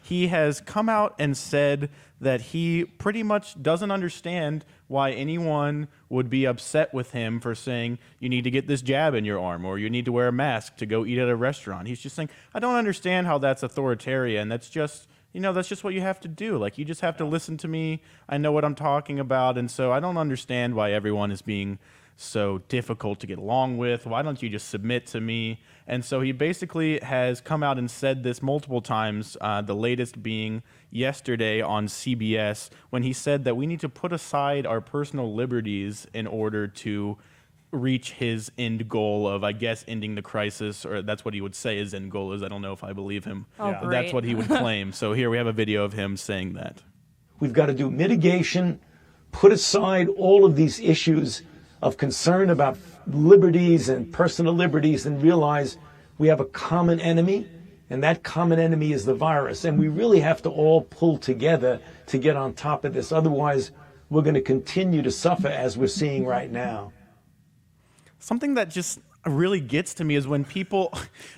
he has come out and said that he pretty much doesn't understand why anyone would be upset with him for saying you need to get this jab in your arm or you need to wear a mask to go eat at a restaurant. He's just saying, I don't understand how that's authoritarian. That's just, that's just what you have to do. Like, you just have to listen to me. I know what I'm talking about. And so I don't understand why everyone is being so difficult to get along with. Why don't you just submit to me? And so he basically has come out and said this multiple times, the latest being yesterday on CBS, when he said that we need to put aside our personal liberties in order to reach his end goal of, I guess, ending the crisis, or that's what he would say his end goal is. I don't know if I believe him. But that's what he would claim. So here we have a video of him saying that. We've got to do mitigation, put aside all of these issues of concern about liberties and personal liberties, and realize we have a common enemy, and that common enemy is the virus. And we really have to all pull together to get on top of this. Otherwise, we're going to continue to suffer as we're seeing right now. Something that just really gets to me is when people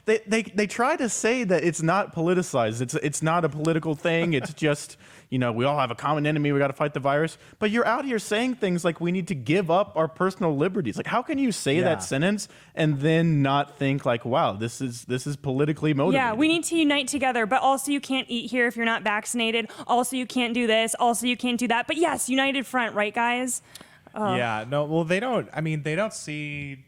they try to say that it's not politicized. It's not a political thing. It's just, we all have a common enemy. We got to fight the virus. But you're out here saying things like we need to give up our personal liberties. Like, how can you say that sentence and then not think like, wow, this is politically motivated? Yeah, we need to unite together, but also you can't eat here if you're not vaccinated. Also, you can't do this. Also, you can't do that. But yes, united front, right, guys? Yeah, no, well, they don't see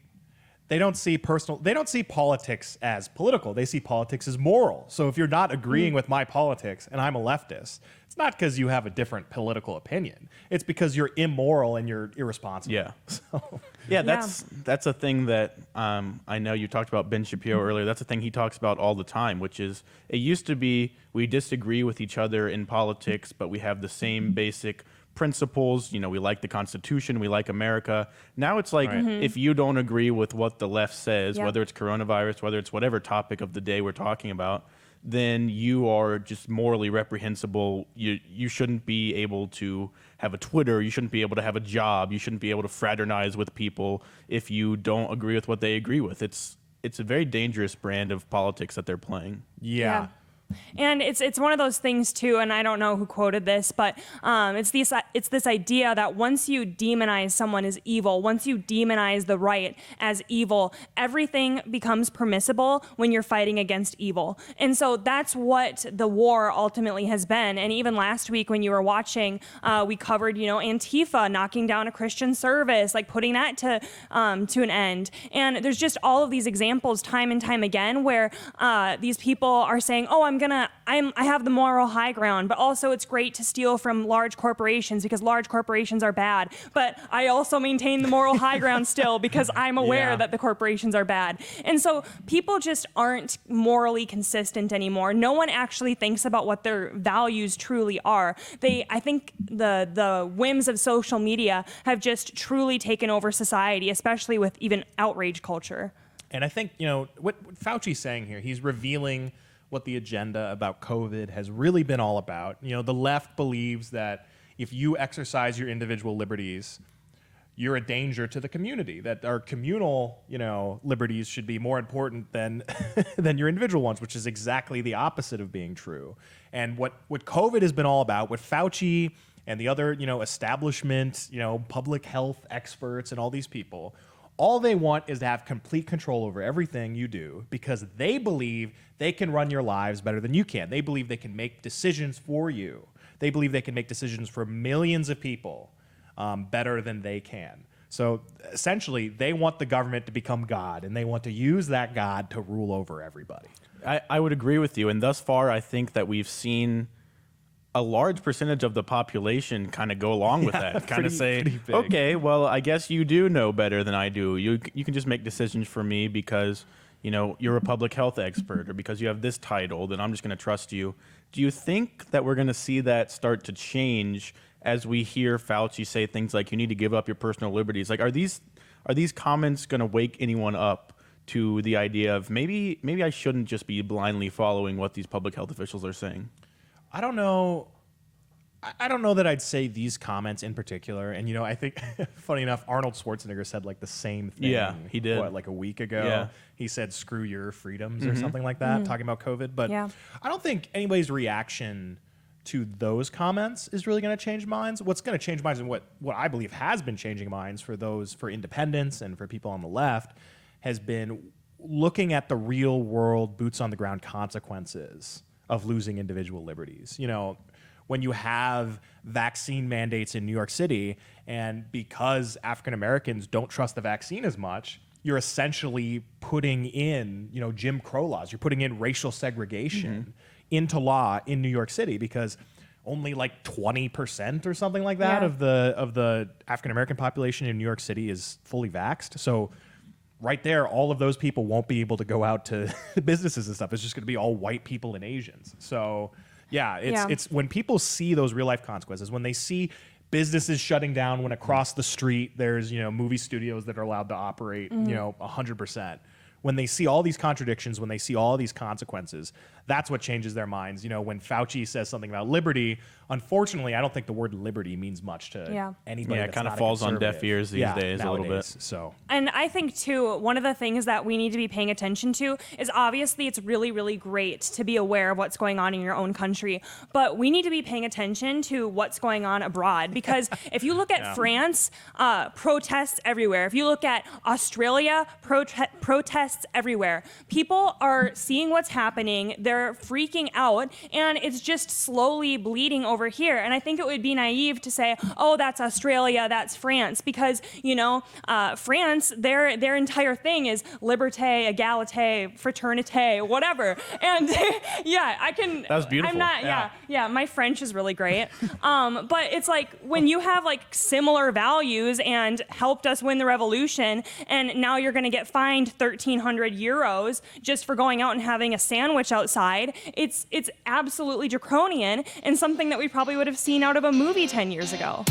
politics as political. They see politics as moral. So if you're not agreeing with my politics and I'm a leftist, it's not because you have a different political opinion. It's because you're immoral and you're irresponsible. Yeah. That's a thing that I know you talked about Ben Shapiro earlier. That's a thing he talks about all the time, which is it used to be we disagree with each other in politics, but we have the same basic principles. We like the Constitution, we like America. Now it's like, if you don't agree with what the left says, whether it's coronavirus, whether it's whatever topic of the day we're talking about, then you are just morally reprehensible. You shouldn't be able to have a Twitter. You shouldn't be able to have a job. You shouldn't be able to fraternize with people if you don't agree with what they agree with. It's a very dangerous brand of politics that they're playing. Yeah. And it's one of those things too, and I don't know who quoted this, but it's this idea that once you demonize someone as evil, once you demonize the right as evil, everything becomes permissible when you're fighting against evil. And so that's what the war ultimately has been. And even last week when you were watching, we covered, Antifa knocking down a Christian service, like putting that to an end. And there's just all of these examples time and time again where these people are saying, oh, I have the moral high ground, but also it's great to steal from large corporations because large corporations are bad. But I also maintain the moral high ground still because I'm aware that the corporations are bad. And so people just aren't morally consistent anymore. No one actually thinks about what their values truly are. I think the whims of social media have just truly taken over society, especially with even outrage culture. And I think, what Fauci's saying here, he's revealing what the agenda about COVID has really been all about. The left believes that if you exercise your individual liberties, you're a danger to the community, that our communal, liberties should be more important than than your individual ones, which is exactly the opposite of being true. And what COVID has been all about, what Fauci and the other, establishment, public health experts and all these people, all they want is to have complete control over everything you do because they believe they can run your lives better than you can. They believe they can make decisions for you. They believe they can make decisions for millions of people better than they can. So essentially, they want the government to become God, and they want to use that God to rule over everybody. I would agree with you. And thus far, I think that we've seen a large percentage of the population kind of go along with that, kind of say, okay, well, I guess you do know better than I do. You can just make decisions for me because, you're a public health expert or because you have this title, then I'm just going to trust you. Do you think that we're going to see that start to change as we hear Fauci say things like you need to give up your personal liberties? Like, are these comments going to wake anyone up to the idea of maybe I shouldn't just be blindly following what these public health officials are saying? I don't know. I don't know that I'd say these comments in particular. And, you know, I think, funny enough, Arnold Schwarzenegger said like the same thing. Yeah, he did. What, like a week ago? Yeah. He said, screw your freedoms or something like that, talking about COVID. But I don't think anybody's reaction to those comments is really going to change minds. What's going to change minds, and what I believe has been changing minds for independents and for people on the left, has been looking at the real world, boots on the ground consequences of losing individual liberties. You know, when you have vaccine mandates in New York City, and because African Americans don't trust the vaccine as much, you're essentially putting in, you know, Jim Crow laws. You're putting in racial segregation into law in New York City, because only like 20% or something like that of the African American population in New York City is fully vaxxed. So right there, all of those people won't be able to go out to businesses and stuff. It's just going to be all white people and Asians. So yeah, it's when people see those real life consequences, when they see businesses shutting down, when across the street there's, you know, movie studios that are allowed to operate, you know, 100%. When they see all these contradictions, when they see all these consequences, that's what changes their minds. You know, when Fauci says something about liberty, unfortunately, I don't think the word liberty means much to anybody. Yeah, it kind of falls on deaf ears these days a little bit. So, and I think too, one of the things that we need to be paying attention to is, obviously it's really, really great to be aware of what's going on in your own country, but we need to be paying attention to what's going on abroad. Because if you look at France, protests everywhere. If you look at Australia, protests everywhere. People are seeing what's happening. They're freaking out, and it's just slowly bleeding over here. And I think it would be naive to say, oh, that's Australia, that's France, because, you know, France, their entire thing is liberté, égalité, fraternité, whatever. And yeah, I can. That was beautiful. I'm not. Yeah. My French is really great. But it's like, when you have like similar values and helped us win the revolution, and now you're going to get fined 1,300 euros just for going out and having a sandwich outside. It's absolutely draconian, and something that we probably would have seen out of a movie 10 years ago.